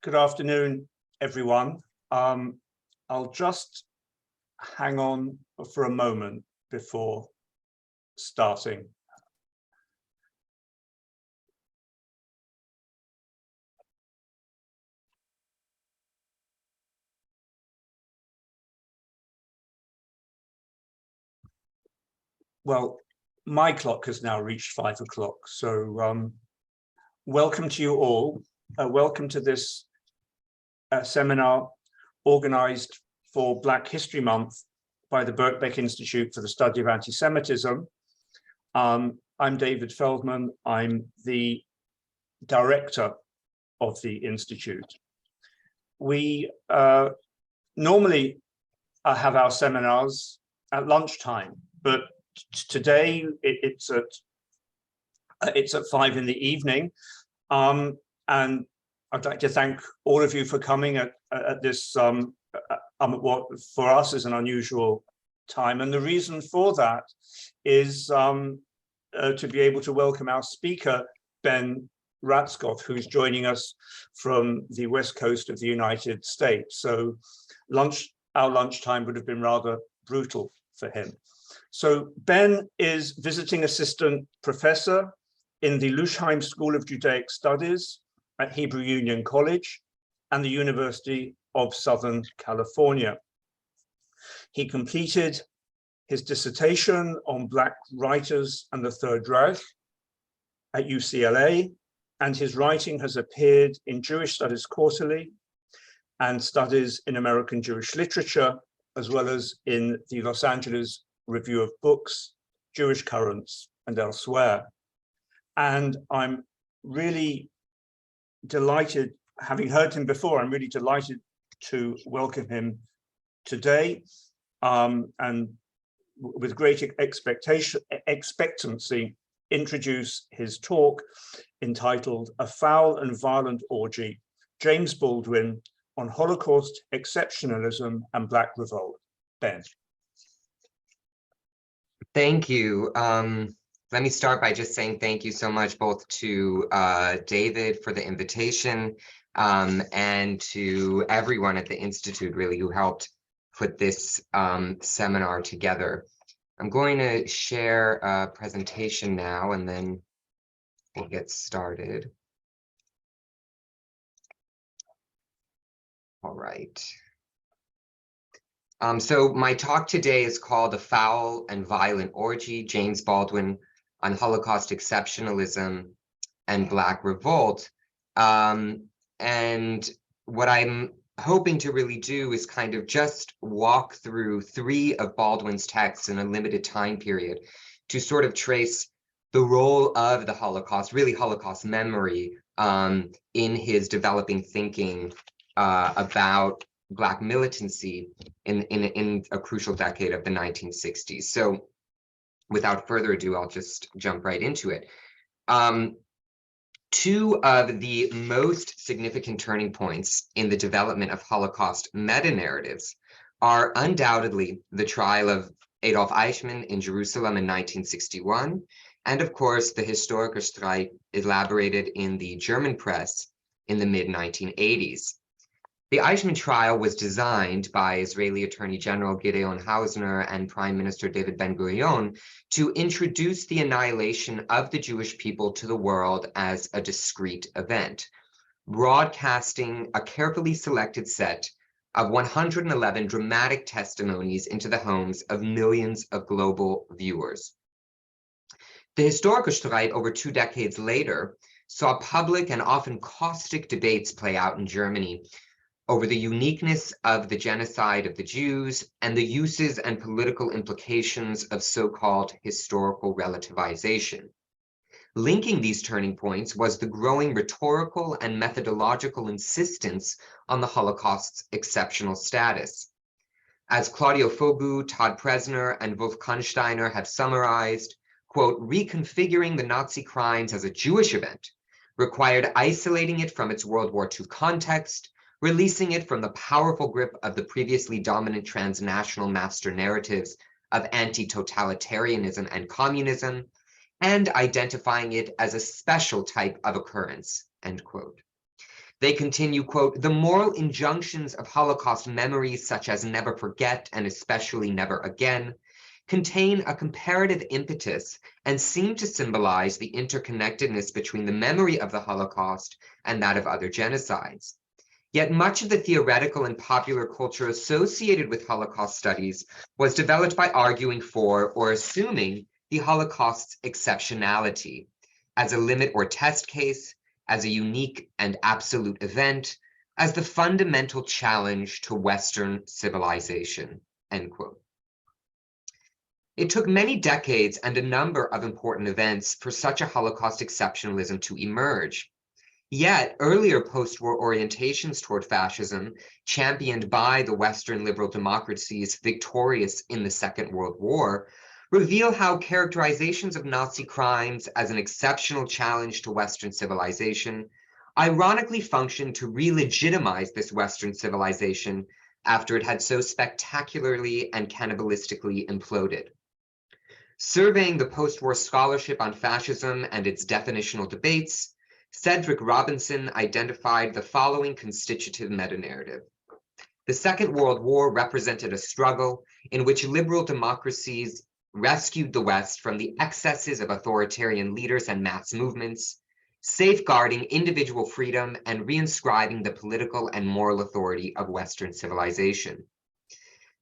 Good afternoon, everyone. I'll just hang on for a moment before starting. Well, my clock has now reached 5 o'clock, so welcome to you all. Welcome to this seminar organized for Black History Month by the Birkbeck Institute for the Study of Anti-Semitism. I'm David Feldman. I'm the director of the Institute. We normally have our seminars at lunchtime, but today it's at 5 in the evening, and I'd like to thank all of you for coming at this what for us is an unusual time. And the reason for that is to be able to welcome our speaker, Ben Ratzgoff, who's joining us from the West Coast of the United States. So our lunchtime would have been rather brutal for him. So Ben is visiting assistant professor in the Luschheim School of Judaic Studies at Hebrew Union College and the University of Southern California. He completed his dissertation on Black writers and the Third Reich at UCLA, and his writing has appeared in Jewish Studies Quarterly and Studies in American Jewish Literature, as well as in the Los Angeles Review of Books, Jewish Currents, and elsewhere. And I'm really delighted, having heard him before, I'm really delighted to welcome him today, and with great expectancy, introduce his talk entitled A Foul and Violent Orgy, James Baldwin on Holocaust, Exceptionalism, and Black Revolt. Ben. Thank you. Let me start by just saying thank you so much both to David for the invitation and to everyone at the Institute really who helped put this seminar together. I'm going to share a presentation now and then we'll get started. All right. So my talk today is called A Foul and Violent Orgy, James Baldwin on Holocaust Exceptionalism and Black Revolt. And what I'm hoping to really do is kind of just walk through 3 of Baldwin's texts in a limited time period to sort of trace the role of the Holocaust, really Holocaust memory, in his developing thinking about Black militancy in a crucial decade of the 1960s. So without further ado, I'll just jump right into it. 2 of the most significant turning points in the development of Holocaust meta-narratives are undoubtedly the trial of Adolf Eichmann in Jerusalem in 1961, and of course the Historikerstreit elaborated in the German press in the mid-1980s. The Eichmann trial was designed by Israeli Attorney General Gideon Hausner and Prime Minister David Ben-Gurion to introduce the annihilation of the Jewish people to the world as a discrete event, broadcasting a carefully selected set of 111 dramatic testimonies into the homes of millions of global viewers. The Historikerstreit over 2 decades later saw public and often caustic debates play out in Germany over the uniqueness of the genocide of the Jews and the uses and political implications of so-called historical relativization. Linking these turning points was the growing rhetorical and methodological insistence on the Holocaust's exceptional status. As Claudio Fobu, Todd Presner, and Wolf Kunsteiner have summarized, quote, reconfiguring the Nazi crimes as a Jewish event required isolating it from its World War II context, releasing it from the powerful grip of the previously dominant transnational master narratives of anti-totalitarianism and communism, and identifying it as a special type of occurrence, end quote. They continue, quote, "The moral injunctions of Holocaust memories, such as never forget and especially never again, contain a comparative impetus and seem to symbolize the interconnectedness between the memory of the Holocaust and that of other genocides. Yet much of the theoretical and popular culture associated with Holocaust studies was developed by arguing for or assuming the Holocaust's exceptionality as a limit or test case, as a unique and absolute event, as the fundamental challenge to Western civilization," end quote. It took many decades and a number of important events for such a Holocaust exceptionalism to emerge. Yet, earlier post-war orientations toward fascism, championed by the Western liberal democracies victorious in the Second World War, reveal how characterizations of Nazi crimes as an exceptional challenge to Western civilization ironically functioned to re-legitimize this Western civilization after it had so spectacularly and cannibalistically imploded. Surveying the post-war scholarship on fascism and its definitional debates, Cedric Robinson identified the following constitutive meta-narrative. The Second World War represented a struggle in which liberal democracies rescued the West from the excesses of authoritarian leaders and mass movements, safeguarding individual freedom and reinscribing the political and moral authority of Western civilization.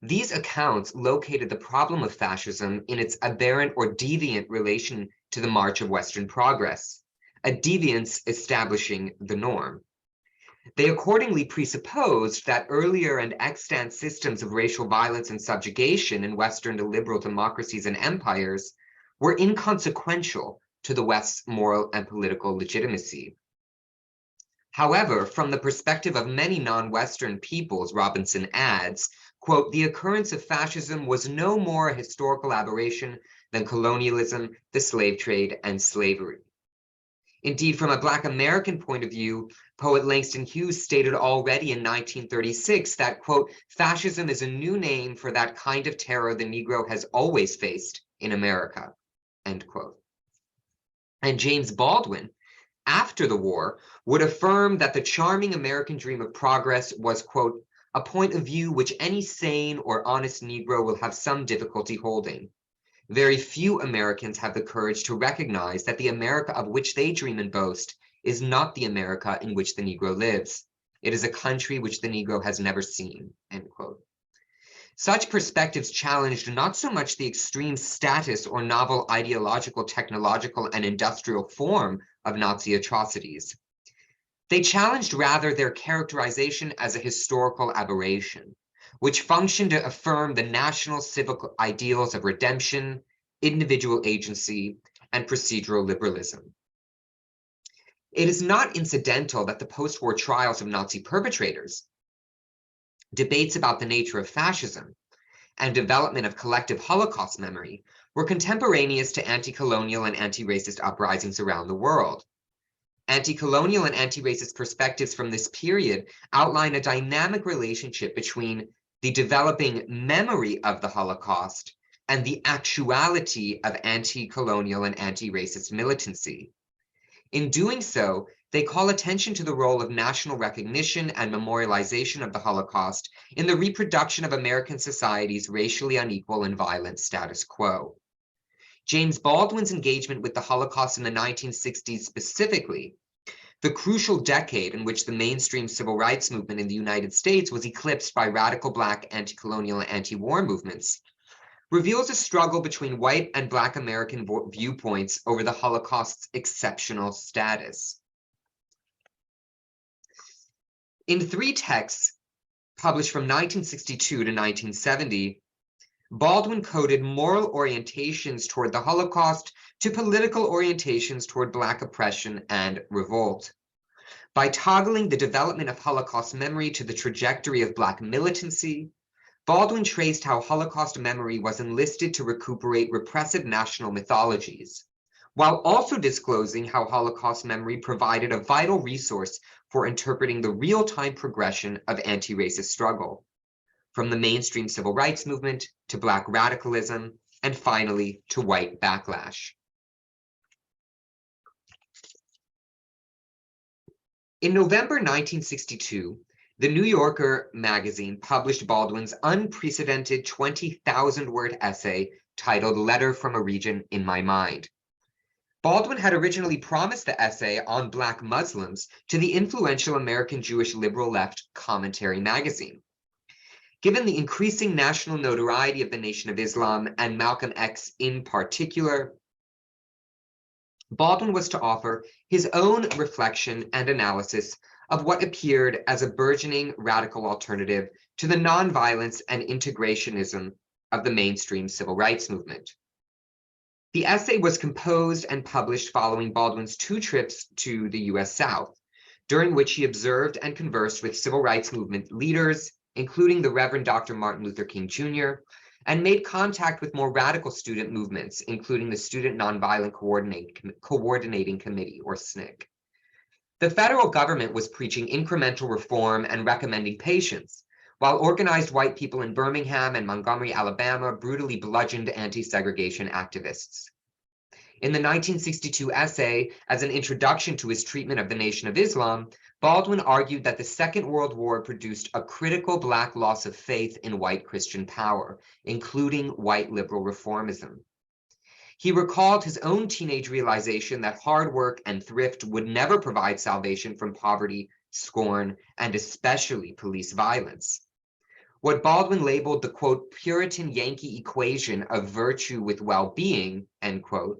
These accounts located the problem of fascism in its aberrant or deviant relation to the march of Western progress, a deviance establishing the norm. They accordingly presupposed that earlier and extant systems of racial violence and subjugation in Western liberal democracies and empires were inconsequential to the West's moral and political legitimacy. However, from the perspective of many non-Western peoples, Robinson adds, quote, "The occurrence of fascism was no more a historical aberration than colonialism, the slave trade, and slavery." Indeed, from a Black American point of view, poet Langston Hughes stated already in 1936 that, quote, "Fascism is a new name for that kind of terror the Negro has always faced in America," end quote. And James Baldwin, after the war, would affirm that the charming American dream of progress was, quote, "a point of view which any sane or honest Negro will have some difficulty holding. Very few Americans have the courage to recognize that the America of which they dream and boast is not the America in which the Negro lives. It is a country which the Negro has never seen," end quote. Such perspectives challenged not so much the extreme status or novel ideological, technological, and industrial form of Nazi atrocities. They challenged rather their characterization as a historical aberration, which functioned to affirm the national civic ideals of redemption, individual agency, and procedural liberalism. It is not incidental that the post-war trials of Nazi perpetrators, debates about the nature of fascism, and development of collective Holocaust memory were contemporaneous to anti-colonial and anti-racist uprisings around the world. Anti-colonial and anti-racist perspectives from this period outline a dynamic relationship between the developing memory of the Holocaust and the actuality of anti-colonial and anti-racist militancy. In doing so, they call attention to the role of national recognition and memorialization of the Holocaust in the reproduction of American society's racially unequal and violent status quo. James Baldwin's engagement with the Holocaust in the 1960s specifically, the crucial decade in which the mainstream civil rights movement in the United States was eclipsed by radical Black anti-colonial and anti-war movements, reveals a struggle between white and Black American viewpoints over the Holocaust's exceptional status. In 3 texts published from 1962 to 1970, Baldwin coded moral orientations toward the Holocaust to political orientations toward Black oppression and revolt. By toggling the development of Holocaust memory to the trajectory of Black militancy, Baldwin traced how Holocaust memory was enlisted to recuperate repressive national mythologies, while also disclosing how Holocaust memory provided a vital resource for interpreting the real-time progression of anti-racist struggle, from the mainstream civil rights movement to Black radicalism, and finally to white backlash. In November 1962, the New Yorker magazine published Baldwin's unprecedented 20,000-word essay titled "Letter from a Region in My Mind." Baldwin had originally promised the essay on Black Muslims to the influential American Jewish liberal left Commentary magazine. Given the increasing national notoriety of the Nation of Islam and Malcolm X in particular, Baldwin was to offer his own reflection and analysis of what appeared as a burgeoning radical alternative to the nonviolence and integrationism of the mainstream civil rights movement. The essay was composed and published following Baldwin's 2 trips to the US South, during which he observed and conversed with civil rights movement leaders, including the Reverend Dr. Martin Luther King Jr., and made contact with more radical student movements, including the Student Nonviolent Coordinating Committee, or SNCC. The federal government was preaching incremental reform and recommending patience, while organized white people in Birmingham and Montgomery, Alabama, brutally bludgeoned anti-segregation activists. In the 1962 essay, as an introduction to his treatment of the Nation of Islam, Baldwin argued that the Second World War produced a critical Black loss of faith in white Christian power, including white liberal reformism. He recalled his own teenage realization that hard work and thrift would never provide salvation from poverty, scorn, and especially police violence. What Baldwin labeled the, quote, Puritan Yankee equation of virtue with well-being, end quote,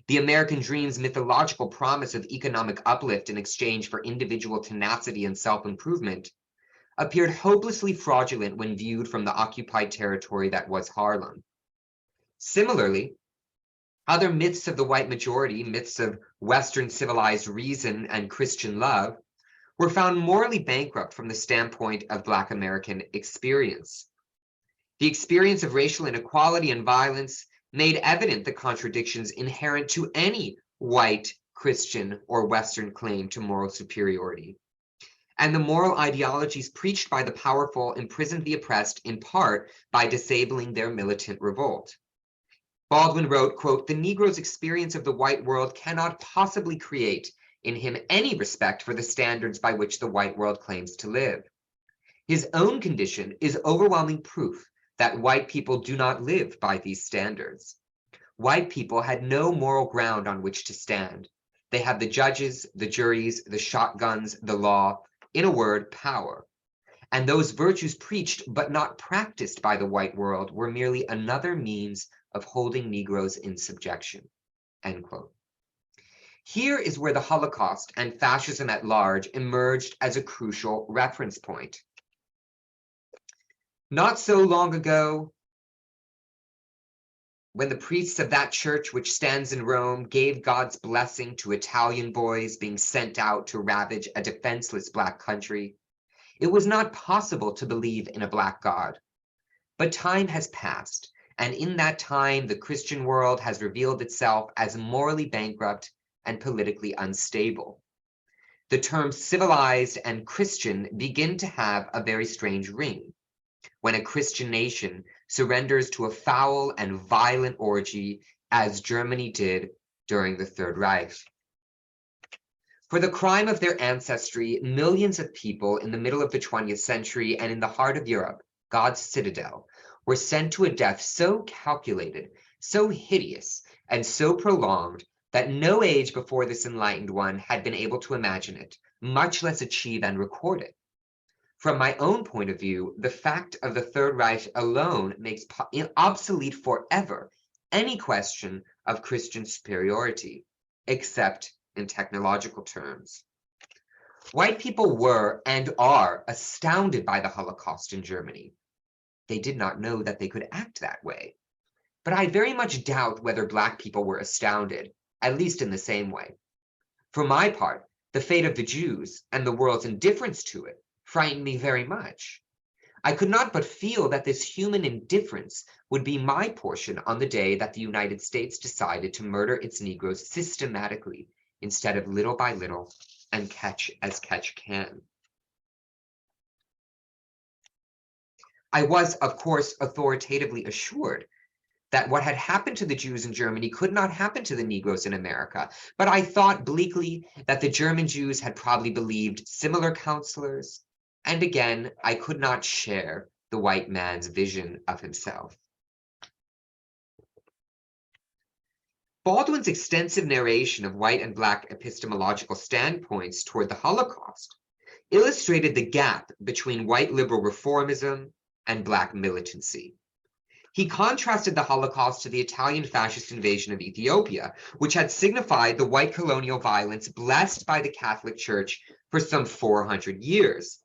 the American dream's mythological promise of economic uplift in exchange for individual tenacity and self-improvement, appeared hopelessly fraudulent when viewed from the occupied territory that was Harlem. Similarly, other myths of the white majority, myths of Western civilized reason and Christian love, were found morally bankrupt from the standpoint of Black American experience. The experience of racial inequality and violence made evident the contradictions inherent to any white, Christian, or Western claim to moral superiority. And the moral ideologies preached by the powerful imprisoned the oppressed in part by disabling their militant revolt. Baldwin wrote, quote, "The Negro's experience of the white world cannot possibly create in him any respect for the standards by which the white world claims to live. His own condition is overwhelming proof that white people do not live by these standards. White people had no moral ground on which to stand. They had the judges, the juries, the shotguns, the law, in a word, power. And those virtues preached but not practiced by the white world were merely another means of holding Negroes in subjection," end quote. Here is where the Holocaust and fascism at large emerged as a crucial reference point. Not so long ago, when the priests of that church which stands in Rome gave God's blessing to Italian boys being sent out to ravage a defenseless Black country, it was not possible to believe in a Black God. But time has passed, and in that time, the Christian world has revealed itself as morally bankrupt and politically unstable. The terms civilized and Christian begin to have a very strange ring when a Christian nation surrenders to a foul and violent orgy, as Germany did during the Third Reich. For the crime of their ancestry, millions of people in the middle of the 20th century and in the heart of Europe, God's citadel, were sent to a death so calculated, so hideous, and so prolonged that no age before this enlightened one had been able to imagine it, much less achieve and record it. From my own point of view, the fact of the Third Reich alone makes obsolete forever any question of Christian superiority, except in technological terms. White people were and are astounded by the Holocaust in Germany. They did not know that they could act that way. But I very much doubt whether Black people were astounded, at least in the same way. For my part, the fate of the Jews and the world's indifference to it frightened me very much. I could not but feel that this human indifference would be my portion on the day that the United States decided to murder its Negroes systematically instead of little by little and catch as catch can. I was, of course, authoritatively assured that what had happened to the Jews in Germany could not happen to the Negroes in America. But I thought bleakly that the German Jews had probably believed similar counselors. And again, I could not share the white man's vision of himself. Baldwin's extensive narration of white and black epistemological standpoints toward the Holocaust illustrated the gap between white liberal reformism and black militancy. He contrasted the Holocaust to the Italian fascist invasion of Ethiopia, which had signified the white colonial violence blessed by the Catholic Church for some 400 years.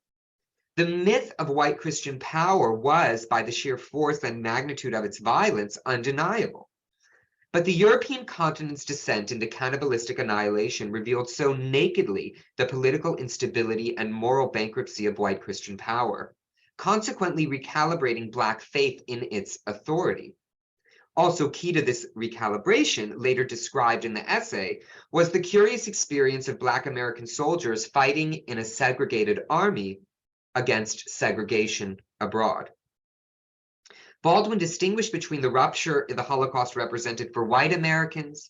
The myth of white Christian power was, by the sheer force and magnitude of its violence, undeniable. But the European continent's descent into cannibalistic annihilation revealed so nakedly the political instability and moral bankruptcy of white Christian power, consequently recalibrating Black faith in its authority. Also key to this recalibration, later described in the essay, was the curious experience of Black American soldiers fighting in a segregated army against segregation abroad. Baldwin distinguished between the rupture the Holocaust represented for white Americans,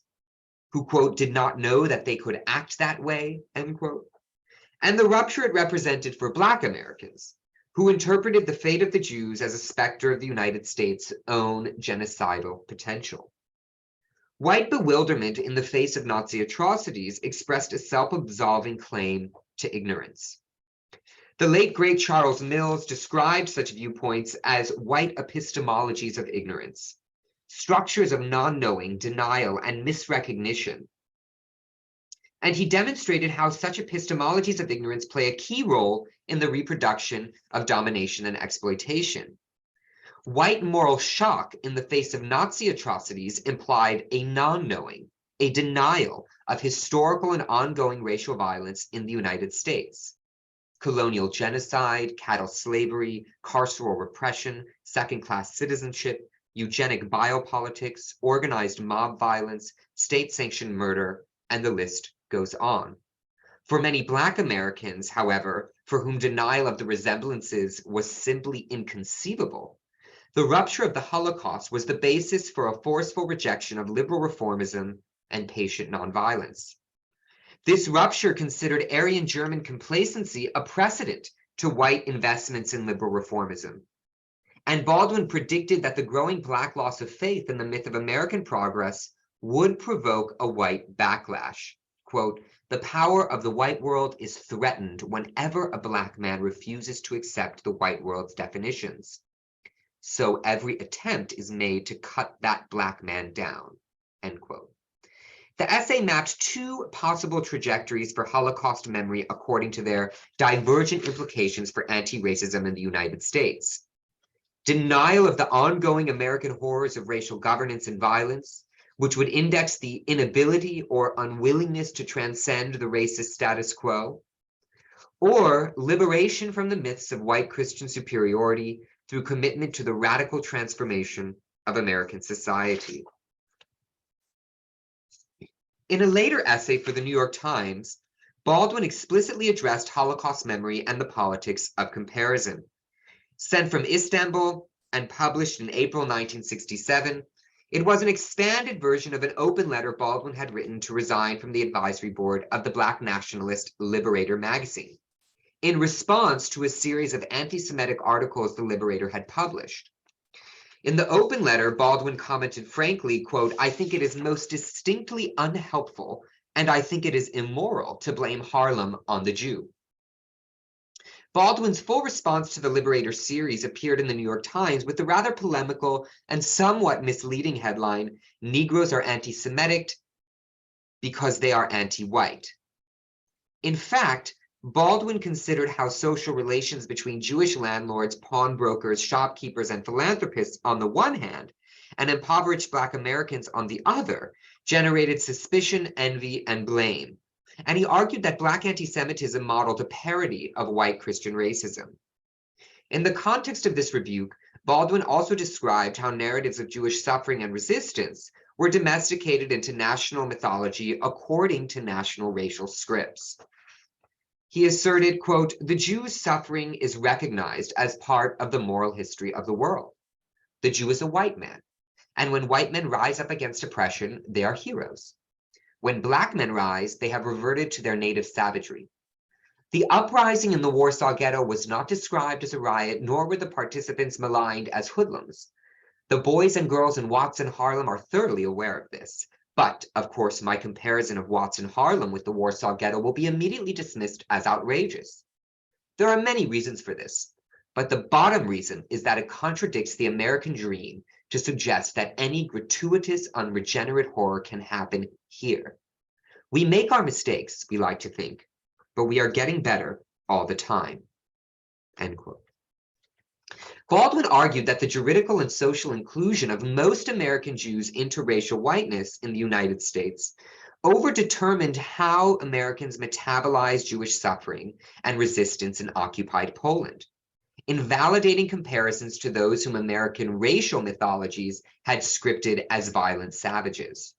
who, quote, did not know that they could act that way, end quote, and the rupture it represented for Black Americans, who interpreted the fate of the Jews as a specter of the United States' own genocidal potential. White bewilderment in the face of Nazi atrocities expressed a self-absolving claim to ignorance. The late great Charles Mills described such viewpoints as white epistemologies of ignorance, structures of non-knowing, denial, and misrecognition. And he demonstrated how such epistemologies of ignorance play a key role in the reproduction of domination and exploitation. White moral shock in the face of Nazi atrocities implied a non-knowing, a denial of historical and ongoing racial violence in the United States. Colonial genocide, chattel slavery, carceral repression, second-class citizenship, eugenic biopolitics, organized mob violence, state-sanctioned murder, and the list goes on. For many Black Americans, however, for whom denial of the resemblances was simply inconceivable, the rupture of the Holocaust was the basis for a forceful rejection of liberal reformism and patient nonviolence. This rupture considered Aryan German complacency a precedent to white investments in liberal reformism. And Baldwin predicted that the growing Black loss of faith in the myth of American progress would provoke a white backlash. Quote, "The power of the white world is threatened whenever a Black man refuses to accept the white world's definitions. So every attempt is made to cut that Black man down," end quote. The essay mapped two possible trajectories for Holocaust memory according to their divergent implications for anti-racism in the United States. Denial of the ongoing American horrors of racial governance and violence, which would index the inability or unwillingness to transcend the racist status quo, or liberation from the myths of white Christian superiority through commitment to the radical transformation of American society. In a later essay for the New York Times, Baldwin explicitly addressed Holocaust memory and the politics of comparison. Sent from Istanbul and published in April 1967, it was an expanded version of an open letter Baldwin had written to resign from the advisory board of the Black nationalist Liberator magazine, in response to a series of anti-Semitic articles the Liberator had published. In the open letter, Baldwin commented frankly, quote, "I think it is most distinctly unhelpful, and I think it is immoral to blame Harlem on the Jew." Baldwin's full response to the Liberator series appeared in the New York Times with the rather polemical and somewhat misleading headline, "Negroes are anti-Semitic because they are anti-white." In fact, Baldwin considered how social relations between Jewish landlords, pawnbrokers, shopkeepers, and philanthropists on the one hand, and impoverished Black Americans on the other, generated suspicion, envy, and blame. And he argued that Black anti-Semitism modeled a parody of white Christian racism. In the context of this rebuke, Baldwin also described how narratives of Jewish suffering and resistance were domesticated into national mythology according to national racial scripts. He asserted, quote, "The Jew's suffering is recognized as part of the moral history of the world. The Jew is a white man, And when white men rise up against oppression, they are heroes. When Black men rise, they have reverted to their native savagery. The uprising in the Warsaw Ghetto was not described as a riot, nor were the participants maligned as hoodlums. The boys and girls in Watts and Harlem are thoroughly aware of this. But, of course, my comparison of Watts and Harlem with the Warsaw Ghetto will be immediately dismissed as outrageous. There are many reasons for this, but the bottom reason is that it contradicts the American dream to suggest that any gratuitous, unregenerate horror can happen here. We make our mistakes, we like to think, but we are getting better all the time. End quote. Baldwin argued that the juridical and social inclusion of most American Jews into racial whiteness in the United States overdetermined how Americans metabolized Jewish suffering and resistance in occupied Poland, invalidating comparisons to those whom American racial mythologies had scripted as violent savages.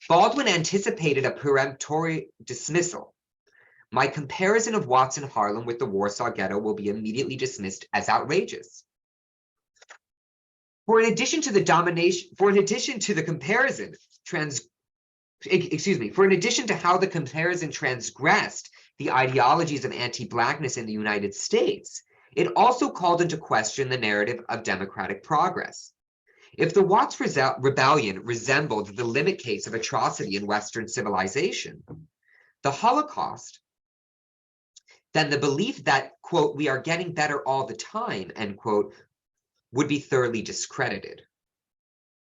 Baldwin anticipated a peremptory dismissal. My comparison of Watts and Harlem with the Warsaw Ghetto will be immediately dismissed as outrageous. For in addition to the how the comparison transgressed the ideologies of anti-Blackness in the United States, it also called into question the narrative of democratic progress. If the Watts Rebellion resembled the limit case of atrocity in Western civilization, the Holocaust, then the belief that, quote, we are getting better all the time, end quote, would be thoroughly discredited.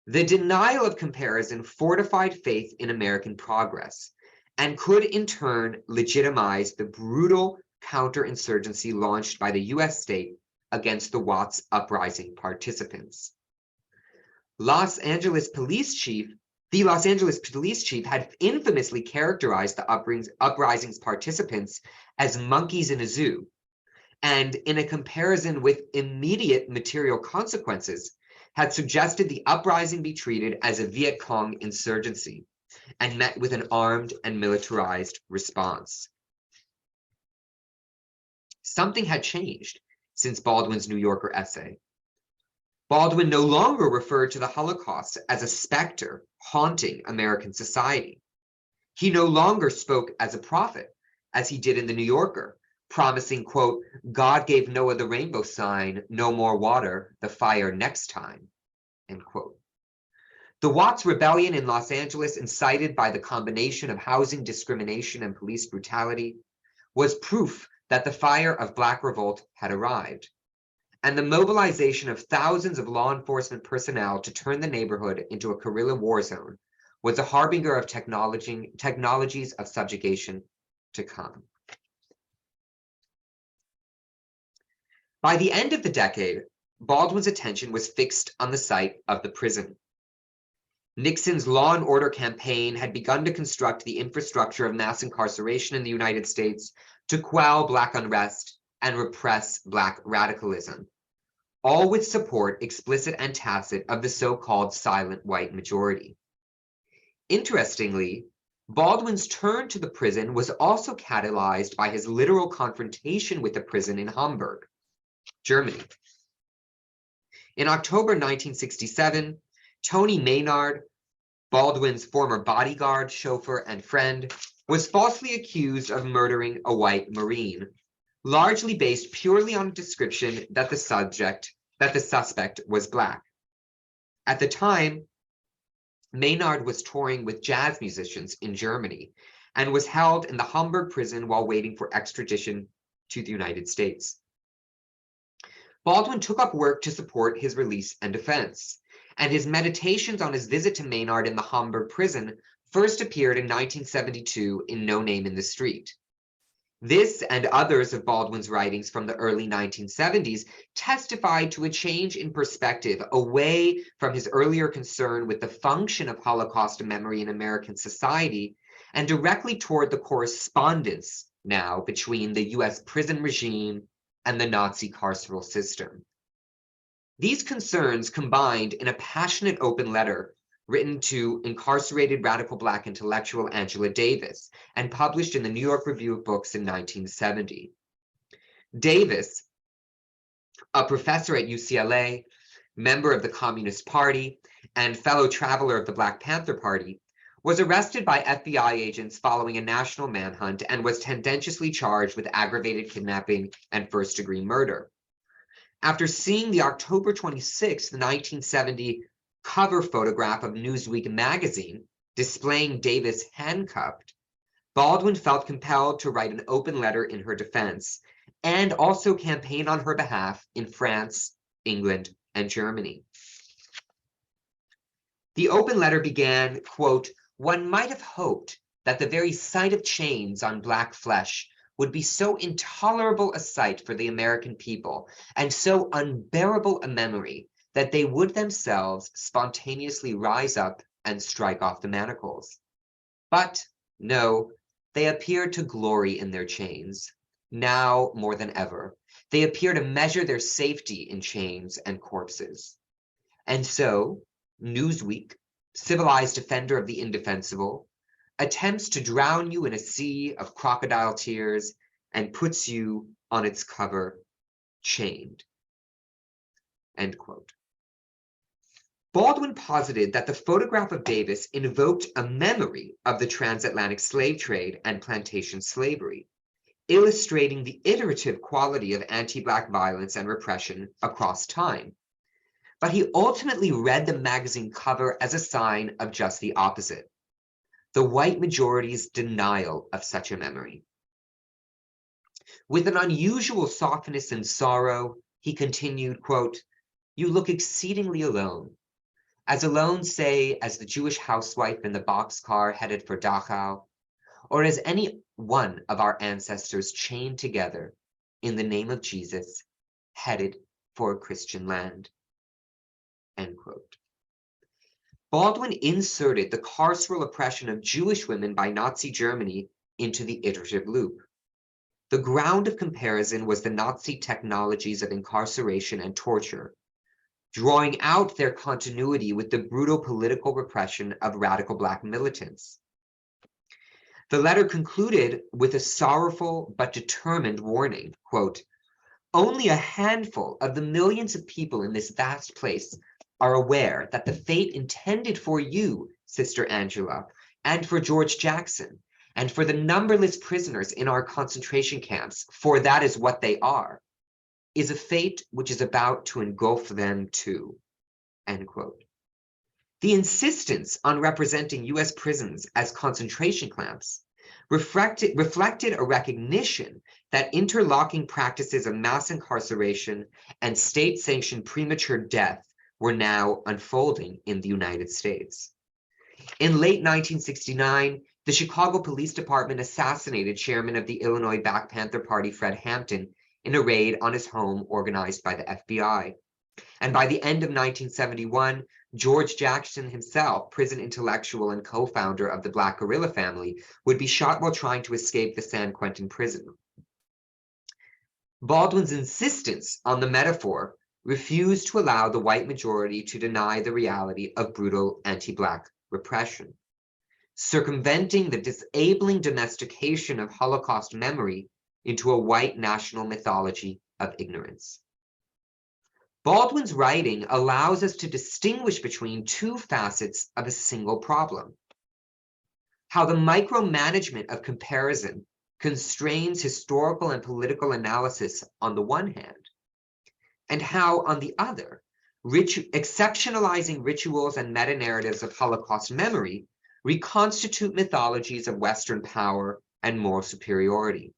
The denial of comparison fortified faith in American progress and could in turn legitimize the brutal counterinsurgency launched by the US state against the Watts uprising participants. The Los Angeles police chief had infamously characterized the uprising's participants as monkeys in a zoo, and in a comparison with immediate material consequences, had suggested the uprising be treated as a Viet Cong insurgency and met with an armed and militarized response. Something had changed since Baldwin's New Yorker essay. Baldwin no longer referred to the Holocaust as a specter haunting American society. He no longer spoke as a prophet, as he did in the New Yorker, promising, quote, God gave Noah the rainbow sign, no more water, the fire next time, end quote. The Watts Rebellion in Los Angeles, incited by the combination of housing discrimination and police brutality, was proof that the fire of Black revolt had arrived, and the mobilization of thousands of law enforcement personnel to turn the neighborhood into a guerrilla war zone was a harbinger of technologies of subjugation to come. By the end of the decade, Baldwin's attention was fixed on the site of the prison. Nixon's law and order campaign had begun to construct the infrastructure of mass incarceration in the United States to quell Black unrest and repress Black radicalism, all with support, explicit and tacit, of the so-called silent white majority. Interestingly, Baldwin's turn to the prison was also catalyzed by his literal confrontation with the prison in Hamburg, Germany. In October 1967, Tony Maynard, Baldwin's former bodyguard, chauffeur, and friend, was falsely accused of murdering a white Marine, largely based purely on a description that the suspect was Black. At the time, Maynard was touring with jazz musicians in Germany and was held in the Hamburg prison while waiting for extradition to the United States. Baldwin took up work to support his release and defense, and his meditations on his visit to Maynard in the Hamburg prison first appeared in 1972 in No Name in the Street. This and others of Baldwin's writings from the early 1970s testified to a change in perspective away from his earlier concern with the function of Holocaust memory in American society and directly toward the correspondence now between the US prison regime and the Nazi carceral system. These concerns combined in a passionate open letter written to incarcerated radical Black intellectual Angela Davis and published in the New York Review of Books in 1970. Davis, a professor at UCLA, member of the Communist Party, and fellow traveler of the Black Panther Party, was arrested by FBI agents following a national manhunt and was tendentiously charged with aggravated kidnapping and first-degree murder. After seeing the October 26, 1970 cover photograph of Newsweek magazine displaying Davis handcuffed, Baldwin felt compelled to write an open letter in her defense and also campaign on her behalf in France, England, and Germany. The open letter began, quote, "One might have hoped that the very sight of chains on black flesh would be so intolerable a sight for the American people and so unbearable a memory that they would themselves spontaneously rise up and strike off the manacles. But no, they appear to glory in their chains. Now more than ever, they appear to measure their safety in chains and corpses. And so, Newsweek, civilized defender of the indefensible, attempts to drown you in a sea of crocodile tears and puts you on its cover, chained." End quote. Baldwin posited that the photograph of Davis invoked a memory of the transatlantic slave trade and plantation slavery, illustrating the iterative quality of anti-Black violence and repression across time. But he ultimately read the magazine cover as a sign of just the opposite: the white majority's denial of such a memory. With an unusual softness and sorrow, he continued, quote, "You look exceedingly alone. As alone, say, as the Jewish housewife in the boxcar headed for Dachau, or as any one of our ancestors chained together in the name of Jesus, headed for a Christian land." End quote. Baldwin inserted the carceral oppression of Jewish women by Nazi Germany into the iterative loop. The ground of comparison was the Nazi technologies of incarceration and torture, drawing out their continuity with the brutal political repression of radical Black militants. The letter concluded with a sorrowful but determined warning, quote, "Only a handful of the millions of people in this vast place are aware that the fate intended for you, Sister Angela, and for George Jackson, and for the numberless prisoners in our concentration camps, for that is what they are, is a fate which is about to engulf them too." End quote. The insistence on representing US prisons as concentration camps reflected a recognition that interlocking practices of mass incarceration and state-sanctioned premature death were now unfolding in the United States. In late 1969, the Chicago Police Department assassinated chairman of the Illinois Black Panther Party, Fred Hampton, in a raid on his home organized by the FBI. And by the end of 1971, George Jackson himself, prison intellectual and co-founder of the Black Guerrilla family, would be shot while trying to escape the San Quentin prison. Baldwin's insistence on the metaphor refused to allow the white majority to deny the reality of brutal anti-Black repression, circumventing the disabling domestication of Holocaust memory into a white national mythology of ignorance. Baldwin's writing allows us to distinguish between two facets of a single problem: how the micromanagement of comparison constrains historical and political analysis on the one hand, and how, on the other, exceptionalizing rituals and meta-narratives of Holocaust memory reconstitute mythologies of Western power and moral superiority.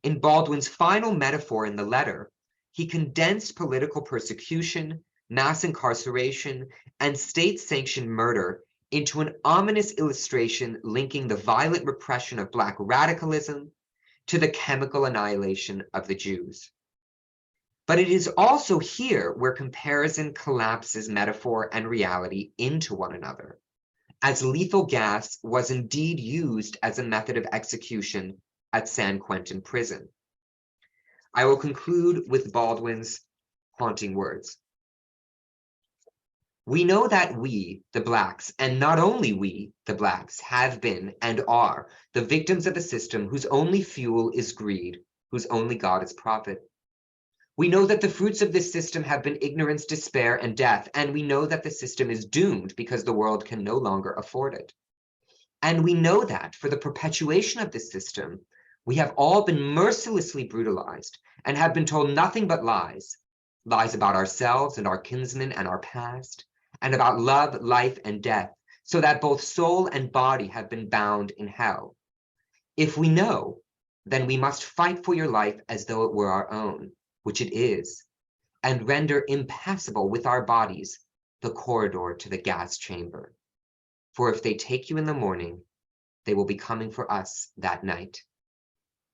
In Baldwin's final metaphor in the letter, he condensed political persecution, mass incarceration, and state-sanctioned murder into an ominous illustration linking the violent repression of Black radicalism to the chemical annihilation of the Jews. But it is also here where comparison collapses metaphor and reality into one another, as lethal gas was indeed used as a method of execution at San Quentin prison. I will conclude with Baldwin's haunting words. "We know that we, the Blacks, and not only we, the Blacks, have been and are the victims of a system whose only fuel is greed, whose only God is profit. We know that the fruits of this system have been ignorance, despair, and death, and we know that the system is doomed because the world can no longer afford it. And we know that for the perpetuation of this system, we have all been mercilessly brutalized and have been told nothing but lies, lies about ourselves and our kinsmen and our past, and about love, life, and death, so that both soul and body have been bound in hell. If we know, then we must fight for your life as though it were our own, which it is, and render impassable with our bodies the corridor to the gas chamber. For if they take you in the morning, they will be coming for us that night.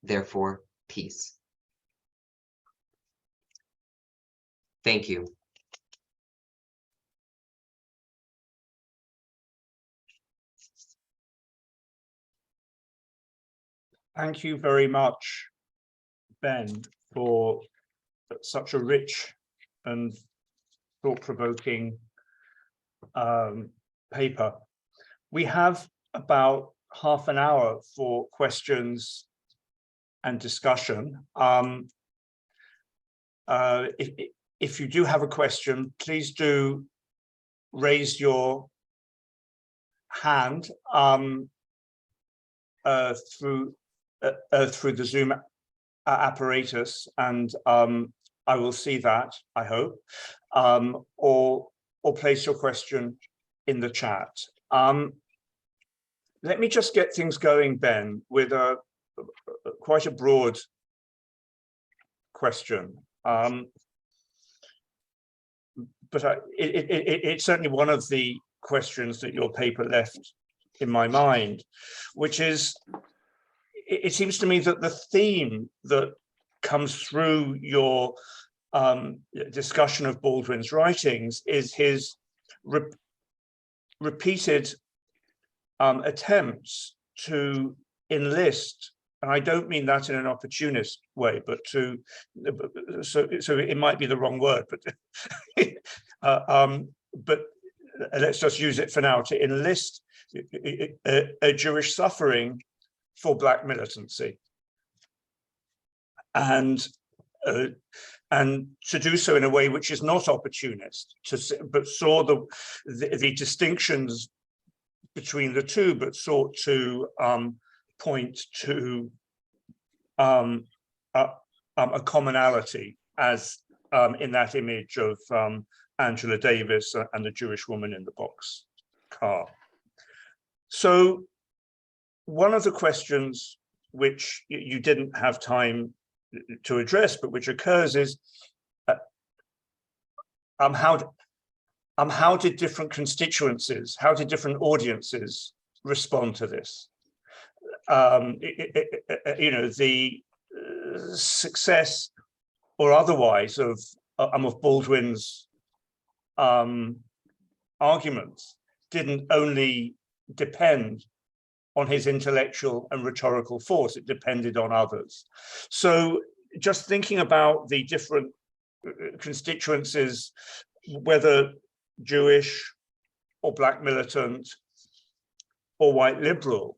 Therefore, peace. Thank you. Thank you very much, Ben, for such a rich and thought-provoking paper. We have about half an hour for questions and discussion. If you do have a question, please do raise your hand through the Zoom apparatus, and I will see that, I hope, or place your question in the chat. Let me just get things going, Ben, with quite a broad question. But it's certainly one of the questions that your paper left in my mind, which is, it seems to me that the theme that comes through your discussion of Baldwin's writings is his repeated attempts to enlist, and I don't mean that in an opportunist way, but so it might be the wrong word, but let's just use it for now, to enlist a Jewish suffering for Black militancy, and to do so in a way which is not opportunist, but saw the distinctions between the two, but sought to point to a commonality, as in that image of Angela Davis and the Jewish woman in the box car. So one of the questions which you didn't have time to address, but which occurs, is how did different constituencies, how did different audiences respond to this? You know, the success or otherwise of Baldwin's arguments didn't only depend on his intellectual and rhetorical force, it depended on others. So just thinking about the different constituencies, whether Jewish or Black militant or white liberal,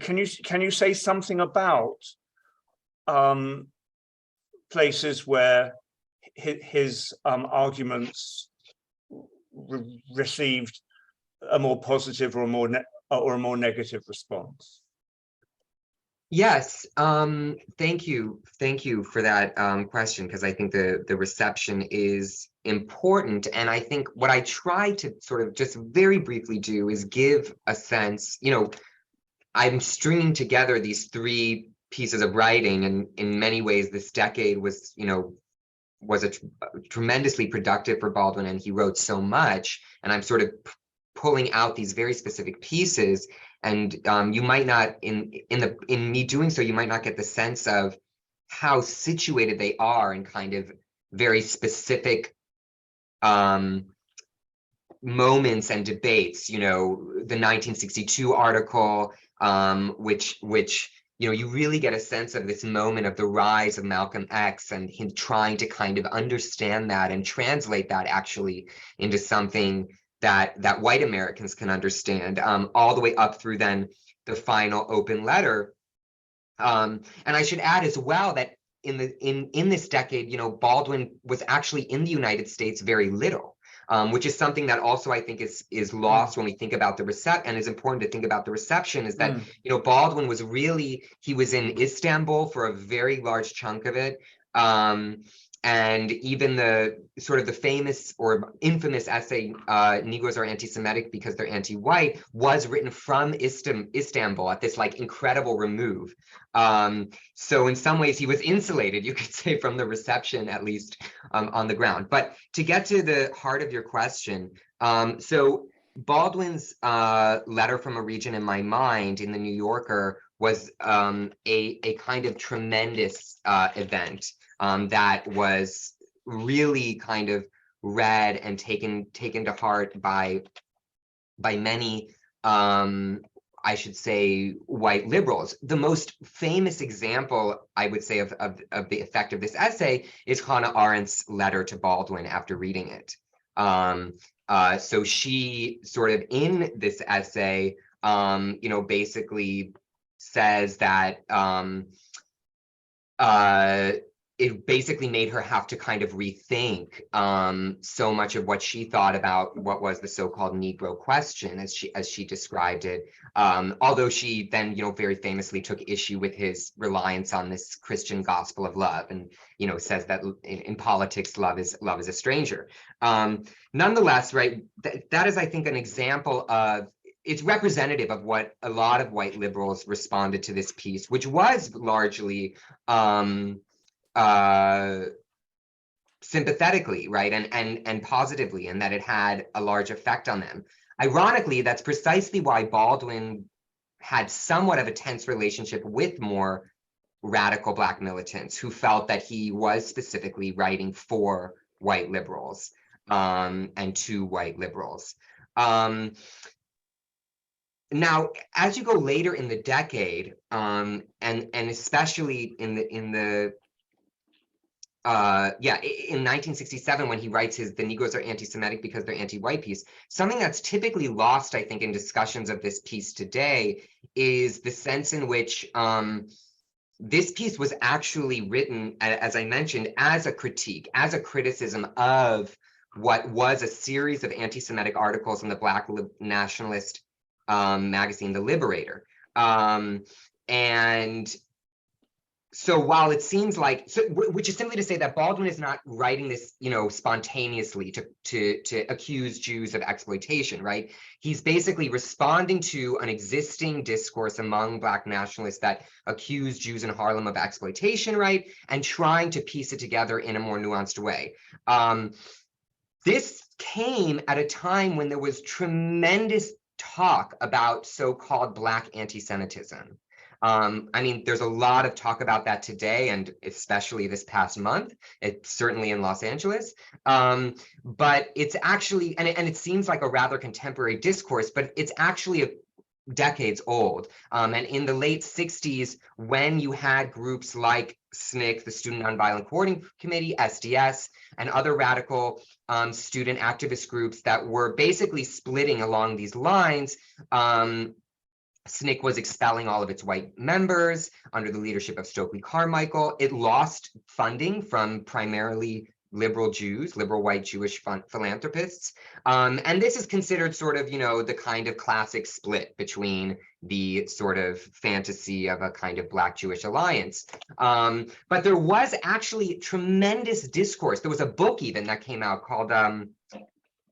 can you say something about places where his arguments received a more positive or a more negative response? Yes, thank you for that question, because I think the reception is important. And I think what I try to sort of just very briefly do is give a sense, you know, I'm stringing together these three pieces of writing, and in many ways this decade was, you know, was tremendously productive for Baldwin, and he wrote so much, and I'm sort of pulling out these very specific pieces, and you might not, in me doing so, you might not get the sense of how situated they are in kind of very specific moments and debates. You know, the 1962 article, which you know, you really get a sense of this moment of the rise of Malcolm X and him trying to kind of understand that and translate that actually into something that white Americans can understand, all the way up through then the final open letter. And I should add as well that in this decade, you know, Baldwin was actually in the United States very little, which is something that also I think is lost when we think about the reception, and is important to think about the reception, is that, you know, Baldwin was really, he was in Istanbul for a very large chunk of it. And even the sort of the famous or infamous essay, Negroes are anti-Semitic because they're anti-white, was written from Istanbul at this like incredible remove. So in some ways he was insulated, you could say, from the reception, at least on the ground. But to get to the heart of your question, so Baldwin's letter from a region in my mind in the New Yorker was a kind of tremendous event that was really kind of read and taken to heart by many, I should say, white liberals. The most famous example, I would say, of the effect of this essay is Hannah Arendt's letter to Baldwin after reading it. So she sort of in this essay, you know, basically says that it basically made her have to kind of rethink so much of what she thought about what was the so-called Negro question, as she described it. Although she then, you know, very famously took issue with his reliance on this Christian gospel of love, and, you know, says that in politics, love is a stranger. Nonetheless, right, that is, I think, an example of, it's representative of what a lot of white liberals responded to this piece, which was largely sympathetically, right, and positively, and that it had a large effect on them. Ironically, that's precisely why Baldwin had somewhat of a tense relationship with more radical Black militants who felt that he was specifically writing for white liberals and to white liberals. Now, as you go later in the decade, and especially in 1967, when he writes the Negroes are anti-Semitic because they're anti-white piece, something that's typically lost, I think, in discussions of this piece today is the sense in which this piece was actually written, as I mentioned, as a critique, as a criticism of what was a series of anti-Semitic articles in the Black nationalist magazine, The Liberator. And so while it seems like, which is simply to say that Baldwin is not writing this, you know, spontaneously to accuse Jews of exploitation, right? He's basically responding to an existing discourse among Black nationalists that accuse Jews in Harlem of exploitation, right? And trying to piece it together in a more nuanced way. This came at a time when there was tremendous talk about so-called Black anti-Semitism. I mean, there's a lot of talk about that today, and especially this past month. It's certainly in Los Angeles. But it's actually, and it seems like a rather contemporary discourse, but it's actually decades old. And in the late 60s, when you had groups like SNCC, the Student Nonviolent Coordinating Committee, SDS, and other radical student activist groups that were basically splitting along these lines, SNCC was expelling all of its white members under the leadership of Stokely Carmichael. It lost funding from primarily liberal Jews, liberal white Jewish philanthropists. And this is considered sort of, you know, the kind of classic split between the sort of fantasy of a kind of Black Jewish alliance. But there was actually tremendous discourse. There was a book even that came out called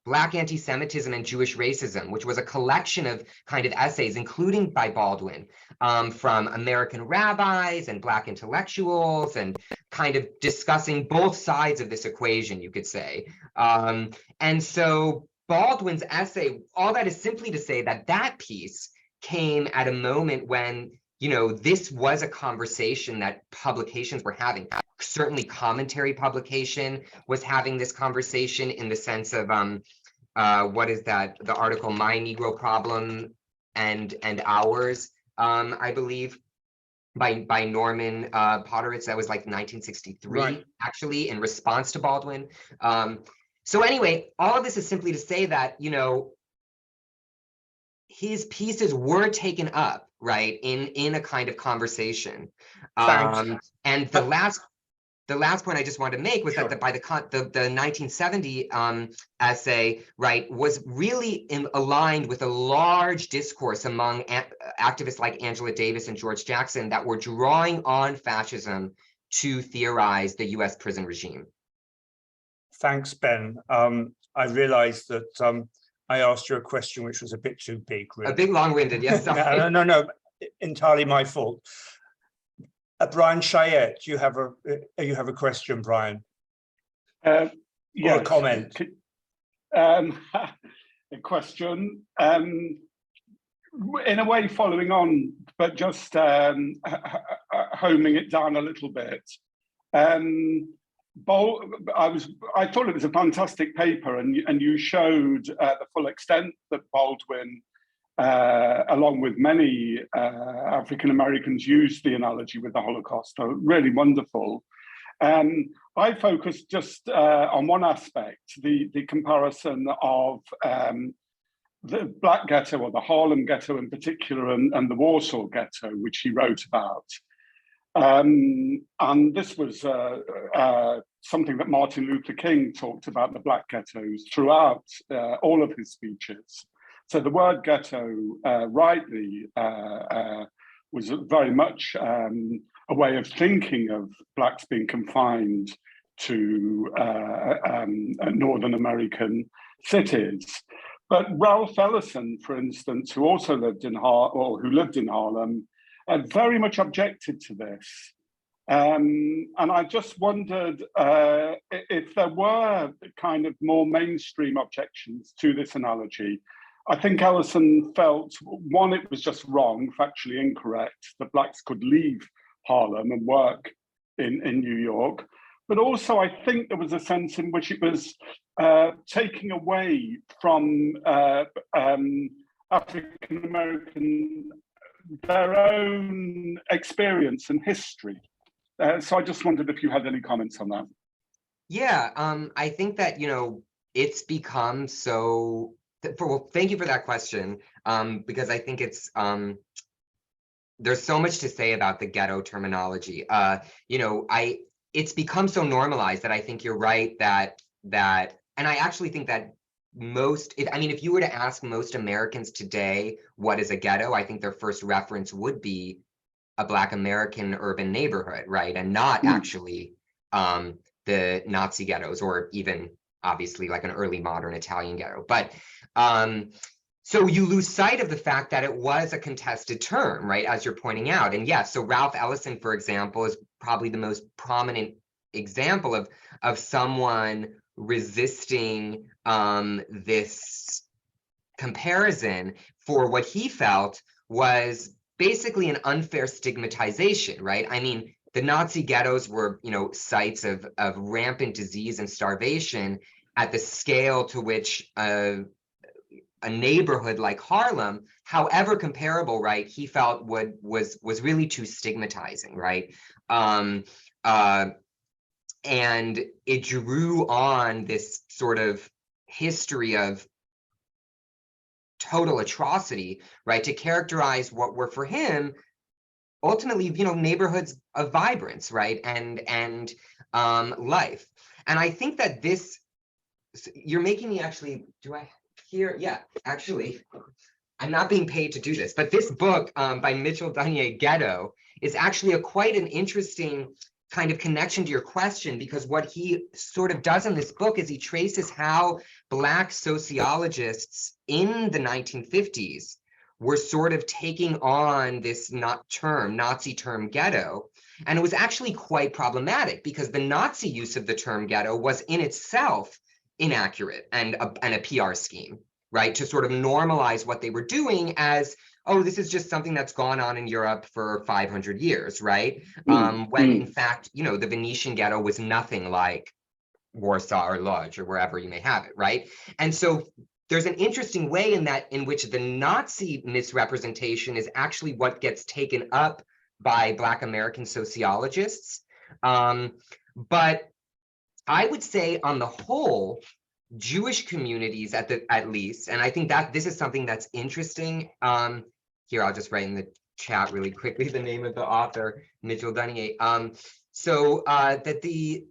Black Anti-Semitism and Jewish Racism, which was a collection of kind of essays, including by Baldwin, from American rabbis and Black intellectuals, and kind of discussing both sides of this equation, you could say. And so Baldwin's essay, all that is simply to say that that piece came at a moment when, you know, this was a conversation that publications were having. Certainly commentary publication was having this conversation in the sense of, what is that? The article, My Negro Problem and Ours, I believe, by Norman Potteritz. That was like 1963, right, actually, in response to Baldwin. So anyway, all of this is simply to say that, you know, his pieces were taken up, right, in a kind of conversation. And the last, the last point I just wanted to make was Sure. that by the 1970 essay, right, was really aligned with a large discourse among activists like Angela Davis and George Jackson that were drawing on fascism to theorize the US prison regime. Thanks, Ben. I realized that I asked you a question which was a bit too big, really. A bit long-winded, yes. Sorry. No, entirely my fault. Brian Chayette, you have a question, Brian? Yes. Or a comment? A question. In a way, following on, but just homing it down a little bit. I thought it was a fantastic paper, and you showed the full extent that Baldwin, along with many African Americans, used the analogy with the Holocaust. So really wonderful. I focused just on one aspect, the comparison of the Black Ghetto, or the Harlem Ghetto in particular, and the Warsaw Ghetto, which he wrote about. And this was something that Martin Luther King talked about, the Black ghettos, throughout all of his speeches. So the word ghetto, rightly, was very much a way of thinking of Blacks being confined to Northern American cities. But Ralph Ellison, for instance, who also lived in Harlem, very much objected to this. And I just wondered if there were kind of more mainstream objections to this analogy. I think Ellison felt, one, it was just wrong, factually incorrect, that Blacks could leave Harlem and work in New York. But also, I think there was a sense in which it was taking away from African American their own experience and history. So I just wondered if you had any comments on that. Yeah, I think that, it's become so, well, thank you for that question, because I think it's, there's so much to say about the ghetto terminology. It's become so normalized that I think you're right that, and I actually think that if you were to ask most Americans today, what is a ghetto? I think their first reference would be a Black American urban neighborhood, right? And not actually the Nazi ghettos, or even obviously like an early modern Italian ghetto. But so you lose sight of the fact that it was a contested term, right? As you're pointing out. And yes, so Ralph Ellison, for example, is probably the most prominent example of someone resisting this comparison for what he felt was basically an unfair stigmatization, right? I mean, the Nazi ghettos were, sites of rampant disease and starvation at the scale to which a neighborhood like Harlem, however comparable, right, he felt was really too stigmatizing, right? And it drew on this sort of history of total atrocity, right, to characterize what were for him ultimately, neighborhoods of vibrance, right, and life. And I think that this, you're making me actually, do I hear? Yeah, actually, I'm not being paid to do this, but this book by Mitchell Dunier, Ghetto, is actually quite an interesting kind of connection to your question, because what he sort of does in this book is he traces how Black sociologists in the 1950s were sort of taking on this Nazi term ghetto. And it was actually quite problematic, because the Nazi use of the term ghetto was in itself inaccurate and a PR scheme, right? To sort of normalize what they were doing as, oh, this is just something that's gone on in Europe for 500 years, right? When in fact, the Venetian ghetto was nothing like Warsaw or Lodz or wherever you may have it, right? And so there's an interesting way in which the Nazi misrepresentation is actually what gets taken up by Black American sociologists. But I would say on the whole, Jewish communities at least, and I think that this is something that's interesting. Here, I'll just write in the chat really quickly the name of the author, Mitchell Dunier. that the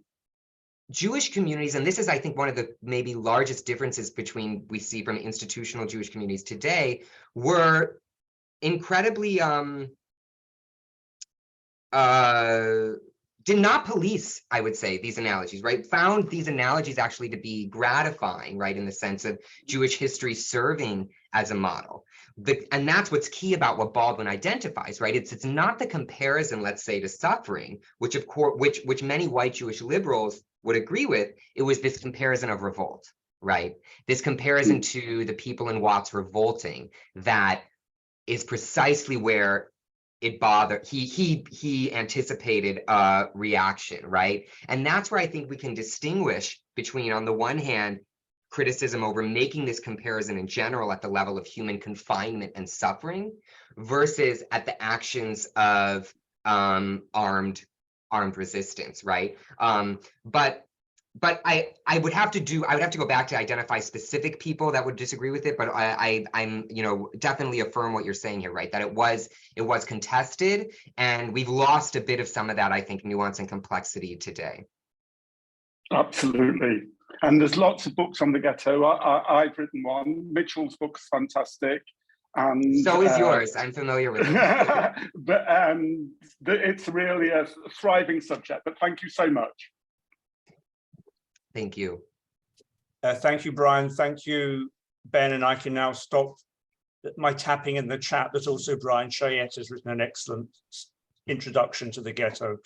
Jewish communities, and this is, I think, one of the maybe largest differences between we see from institutional Jewish communities today, were incredibly did not police, I would say, these analogies, right? Found these analogies actually to be gratifying, right? In the sense of Jewish history serving as a model. And that's what's key about what Baldwin identifies, right? It's not the comparison, let's say, to suffering, which of course, which many white Jewish liberals would agree with. It was this comparison of revolt, right? This comparison to the people in Watts revolting that is precisely where it bothered. He anticipated a reaction, right? And that's where I think we can distinguish between, on the one hand, criticism over making this comparison in general at the level of human confinement and suffering, versus at the actions of armed resistance, right? But I would have to go back to identify specific people that would disagree with it. But I'm definitely affirm what you're saying here, right? That it was contested, and we've lost a bit of some of that, I think, nuance and complexity today. Absolutely. And there's lots of books on the ghetto. I've written one. Mitchell's book's fantastic. And so is yours. I'm familiar with it. But it's really a thriving subject. But thank you so much. Thank you. Thank you, Brian. Thank you, Ben. And I can now stop my tapping in the chat, but also Brian Chayette has written an excellent introduction to the ghetto.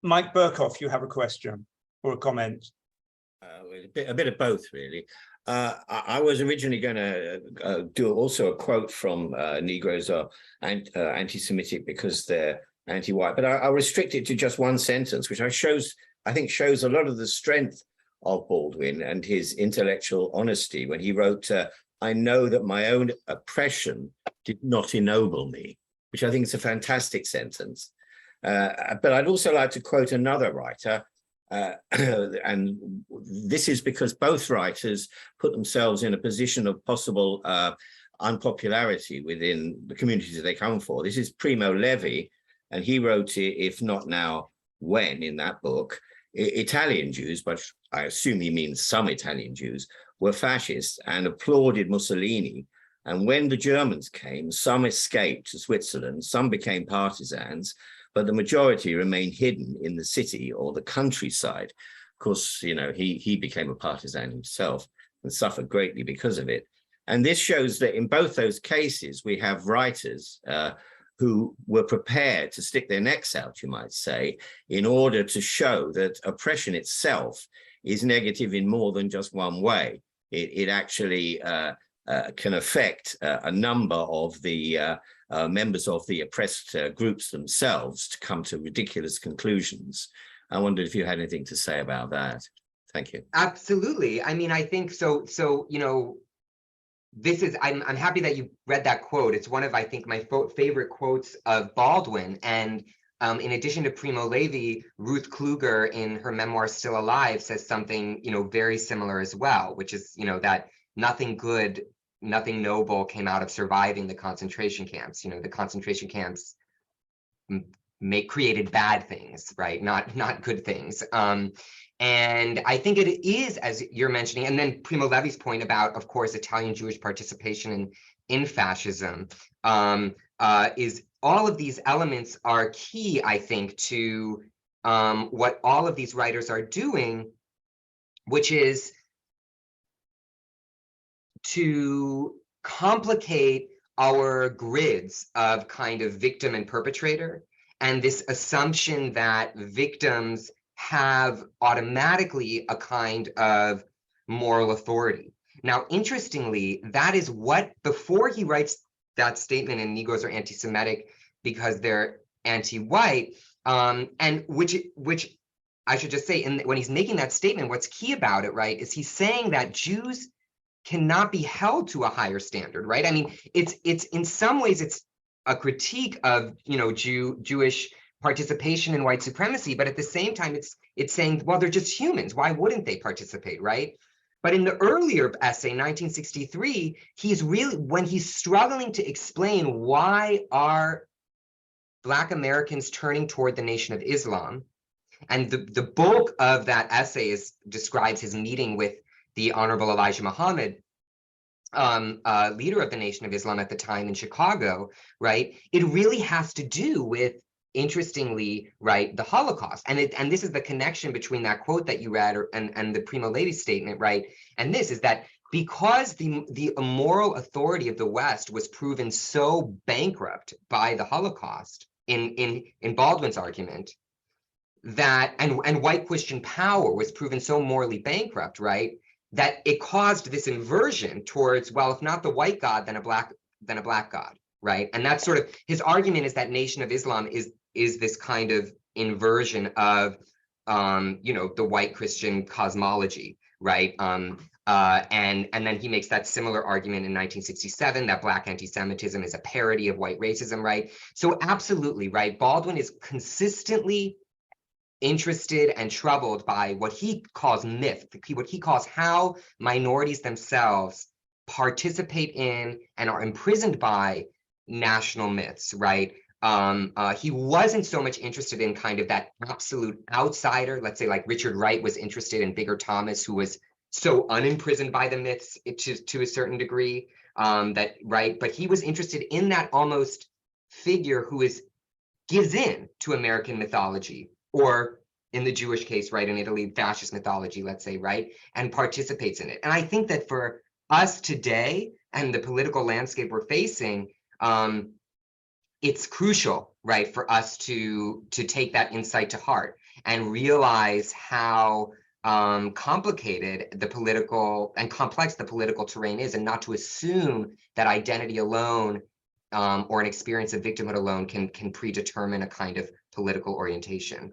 Mike Burkhoff, you have a question or a comment? A bit of both, really. I was originally going to do also a quote from Negroes are anti-Semitic because they're anti-white, but I'll restrict it to just one sentence, which I think shows a lot of the strength of Baldwin and his intellectual honesty when he wrote, "I know that my own oppression did not ennoble me," which I think is a fantastic sentence. But I'd also like to quote another writer, and this is because both writers put themselves in a position of possible unpopularity within the communities that they come for. This is Primo Levi, and he wrote, "If not now, when," in that book. Italian Jews, but I assume he means some Italian Jews, were fascists and applauded Mussolini. And when the Germans came, some escaped to Switzerland, some became partisans, but the majority remained hidden in the city or the countryside. Of course, he became a partisan himself and suffered greatly because of it. And this shows that in both those cases, we have writers who were prepared to stick their necks out, you might say, in order to show that oppression itself is negative in more than just one way. It actually can affect a number of the members of the oppressed groups themselves to come to ridiculous conclusions. I wondered if you had anything to say about that. Thank you. Absolutely. I mean, I think so. This is, I'm happy that you read that quote. It's one of, I think, my favorite quotes of Baldwin. And in addition to Primo Levi, Ruth Kluger in her memoir Still Alive says something, very similar as well, which is, that nothing good, nothing noble came out of surviving the concentration camps. The concentration camps created bad things, right? Not good things. And I think it is, as you're mentioning, and then Primo Levi's point about, of course, Italian Jewish participation in fascism, is all of these elements are key, I think, to what all of these writers are doing, which is to complicate our grids of kind of victim and perpetrator, and this assumption that victims have automatically a kind of moral authority. Now, interestingly, that is what, before he writes that statement, and Negroes are anti-Semitic because they're anti-white, and which I should just say, when he's making that statement, what's key about it, right, is he's saying that Jews cannot be held to a higher standard, right? I mean, it's in some ways it's a critique of Jewish participation in white supremacy, but at the same time, it's saying, well, they're just humans. Why wouldn't they participate, right? But in the earlier essay, 1963, he's really, when he's struggling to explain why are Black Americans turning toward the Nation of Islam. And the bulk of that essay describes his meeting with the Honorable Elijah Muhammad, leader of the Nation of Islam at the time in Chicago, right? It really has to do with, interestingly, right, the Holocaust. And this is the connection between that quote that you read and the Primo Levi statement, right? And this is that because the moral authority of the West was proven so bankrupt by the Holocaust in Baldwin's argument, that and white Christian power was proven so morally bankrupt, right, that it caused this inversion towards, well, if not the white God, then a black God, right? And that's sort of his argument, is that Nation of Islam is this kind of inversion of the white Christian cosmology, right? And then he makes that similar argument in 1967 that Black anti-Semitism is a parody of white racism, right? So absolutely, right, Baldwin is consistently interested and troubled by what he calls myth, what he calls how minorities themselves participate in and are imprisoned by national myths, right? He wasn't so much interested in kind of that absolute outsider, let's say like Richard Wright was interested in Bigger Thomas, who was so unimprisoned by the myths to a certain degree, but he was interested in that almost figure who gives in to American mythology, or in the Jewish case, right, in Italy, fascist mythology, let's say, right, and participates in it. And I think that for us today and the political landscape we're facing, it's crucial, right, for us to take that insight to heart and realize how complicated the political and complex the political terrain is, and not to assume that identity alone or an experience of victimhood alone can predetermine a kind of political orientation.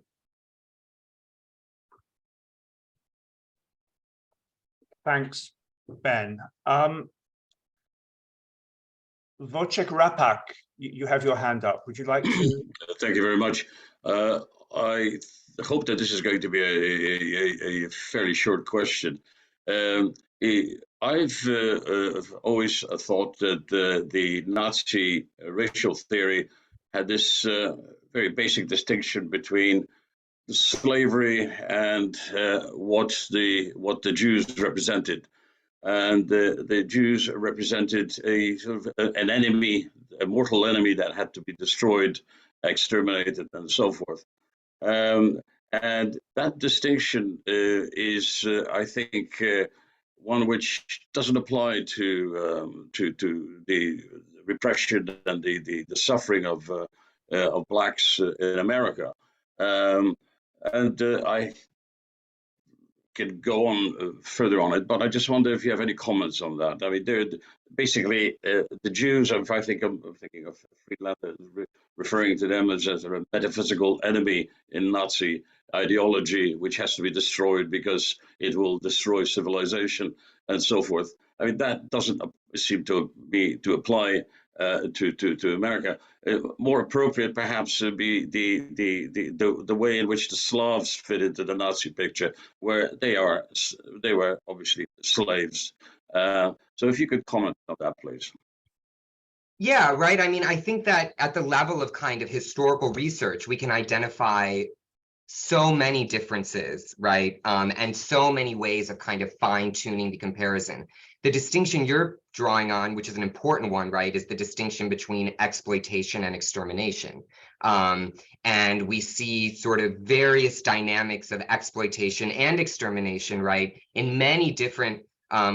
Thanks, Ben. Wojciech Rapak, you have your hand up. Would you like to? Thank you very much. I hope that this is going to be a fairly short question. I've always thought that the Nazi racial theory had this very basic distinction between slavery and what the Jews represented. And the Jews represented a sort of an enemy, a mortal enemy that had to be destroyed, exterminated, and so forth. And that distinction is, I think, one which doesn't apply to the repression and the suffering of blacks in America. I can go on further on it, but I just wonder if you have any comments on that. I mean, they're basically the Jews. I'm thinking of Friedlander referring to them as a metaphysical enemy in Nazi ideology, which has to be destroyed because it will destroy civilization and so forth. I mean, that doesn't seem to apply to America. More appropriate, perhaps, would be the way in which the Slavs fit into the Nazi picture, where they were obviously slaves. So, if you could comment on that, please. Yeah, right. I mean, I think that at the level of kind of historical research, we can identify so many differences, right? And so many ways of kind of fine-tuning the comparison. The distinction you're drawing on, which is an important one, right, is the distinction between exploitation and extermination. And we see sort of various dynamics of exploitation and extermination, right, in many different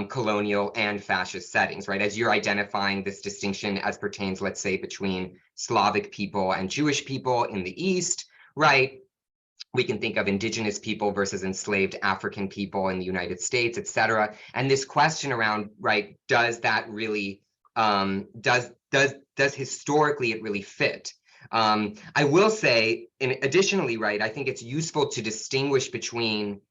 colonial and fascist settings, right? As you're identifying this distinction as pertains, let's say, between Slavic people and Jewish people in the East, right? We can think of indigenous people versus enslaved African people in the United States, et cetera. And this question around, right, does that really, does historically it really fit? I will say, additionally, right, I think it's useful to distinguish between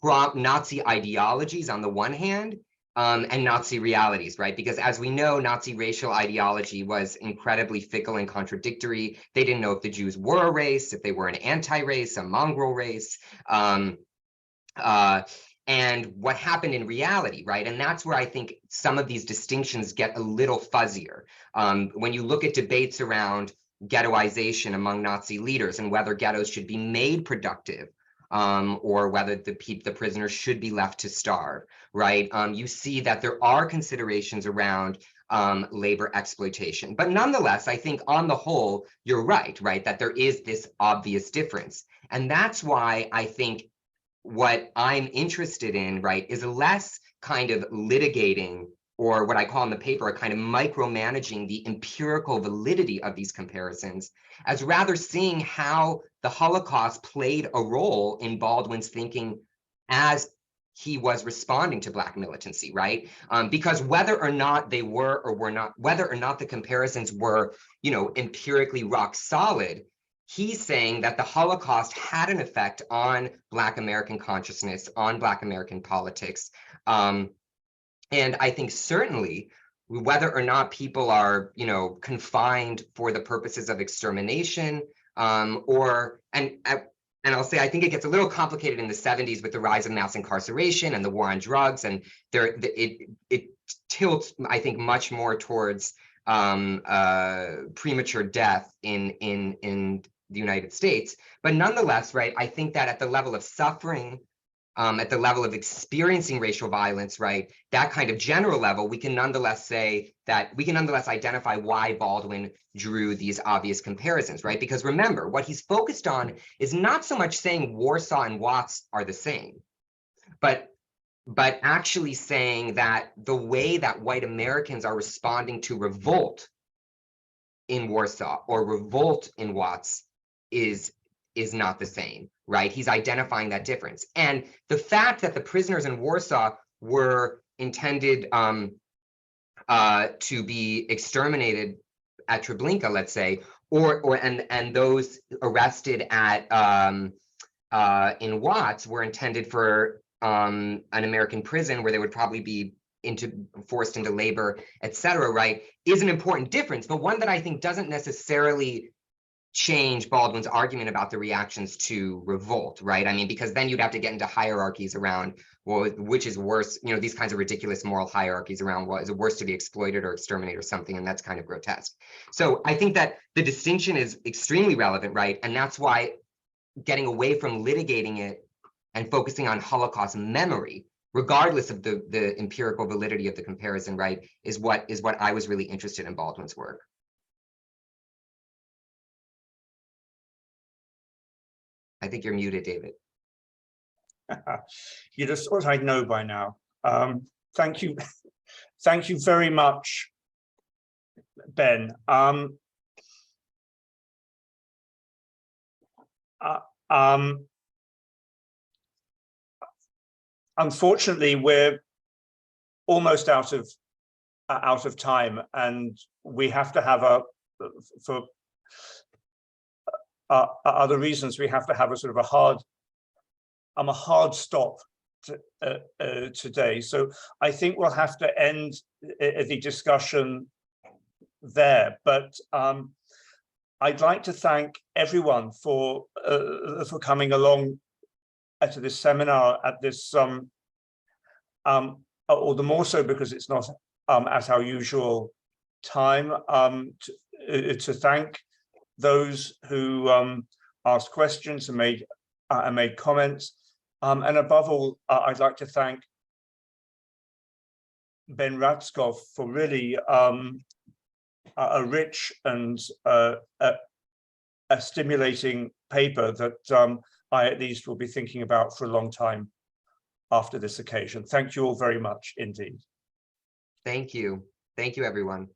Nazi ideologies on the one hand, and Nazi realities, right? Because as we know, Nazi racial ideology was incredibly fickle and contradictory. They didn't know if the Jews were a race, if they were an anti-race, a mongrel race. And and what happened in reality, right? And that's where I think some of these distinctions get a little fuzzier. When you look at debates around ghettoization among Nazi leaders and whether ghettos should be made productive, or whether the prisoners should be left to starve, right? You see that there are considerations around labor exploitation. But nonetheless, I think on the whole, you're right, that there is this obvious difference. And that's why I think what I'm interested in, right, is less kind of litigating, or what I call in the paper, a kind of micromanaging the empirical validity of these comparisons, as rather seeing how the Holocaust played a role in Baldwin's thinking as he was responding to Black militancy, right? Because whether or not they were or were not, whether or not the comparisons were, empirically rock solid, he's saying that the Holocaust had an effect on Black American consciousness, on Black American politics. And I think certainly whether or not people are, confined for the purposes of extermination, and I'll say, I think it gets a little complicated in the 70s with the rise of mass incarceration and the war on drugs, and it tilts, I think, much more towards premature death in the United States. But nonetheless, right, I think that at the level of suffering, at the level of experiencing racial violence, right, that kind of general level, we can nonetheless say that we can nonetheless identify why Baldwin drew these obvious comparisons, right? Because remember, what he's focused on is not so much saying Warsaw and Watts are the same, but actually saying that the way that white Americans are responding to revolt in Warsaw or revolt in Watts is not the same, right? He's identifying that difference. And the fact that the prisoners in Warsaw were intended to be exterminated at Treblinka, let's say, and those arrested at in Watts were intended for an American prison where they would probably be forced into labor, etc., right, is an important difference, but one that I think doesn't necessarily change Baldwin's argument about the reactions to revolt, right? I mean, because then you'd have to get into hierarchies around, well, which is worse, these kinds of ridiculous moral hierarchies around, well, is it worse to be exploited or exterminate or something? And that's kind of grotesque. So I think that the distinction is extremely relevant, right? And that's why getting away from litigating it and focusing on Holocaust memory, regardless of the empirical validity of the comparison, right, is what I was really interested in Baldwin's work. I think you're muted, David. You just thought I'd know by now. Thank you. Thank you very much, Ben. Unfortunately, we're almost out of time, and we have to have for other reasons, we have to have a sort of a hard stop today. So I think we'll have to end the discussion there. But I'd like to thank everyone for coming along to this seminar at this, or the more so because it's not at our usual time, to thank those who asked questions and made comments, and above all, I'd like to thank Ben Ratskov for really a rich and a stimulating paper that I at least will be thinking about for a long time after this occasion. Thank you all very much indeed. Thank you, everyone.